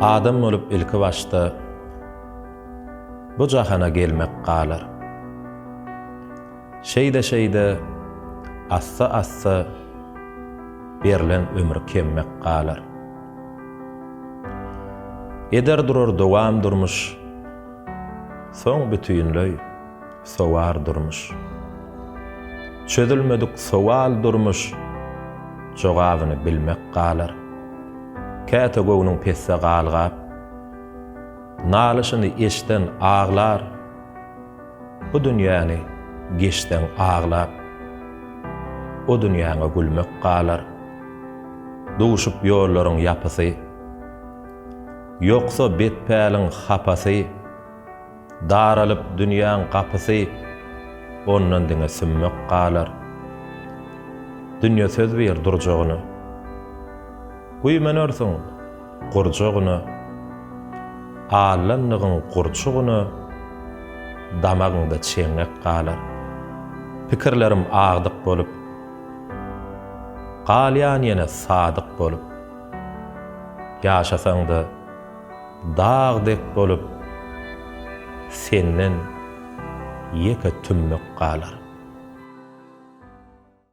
Adam bolup ilki başda bu jahana gelmek galar. Şeyde assa berilen ömür kemmek galar. Eder durur dowam durmuş, soň bütünlöy sowar durmuş. Çözülmedik sowal durmuş, jogabyny bilmek galar. Käte gowunyň pesse galgap, nalyşyny eşden ağlar, bu dünýäni geçden ağlap, o dünýäňe gülmek galar. Duşup ýollaryň ýapysy, ýoksa betpäliň hapasy, daralyp dünýäň gapysy, ondan diňe sümmek galar. Dünýä söz ber durjagyny, güýmenörsiň gurjagyny, alanlygyň gurçugyny, damagynda çeňek galar. Pikirlerim agdyk bolup, galýan ýene sadyk bolup, ýaşasaň-da dagdek bolup, senden ýeke tümmek galar.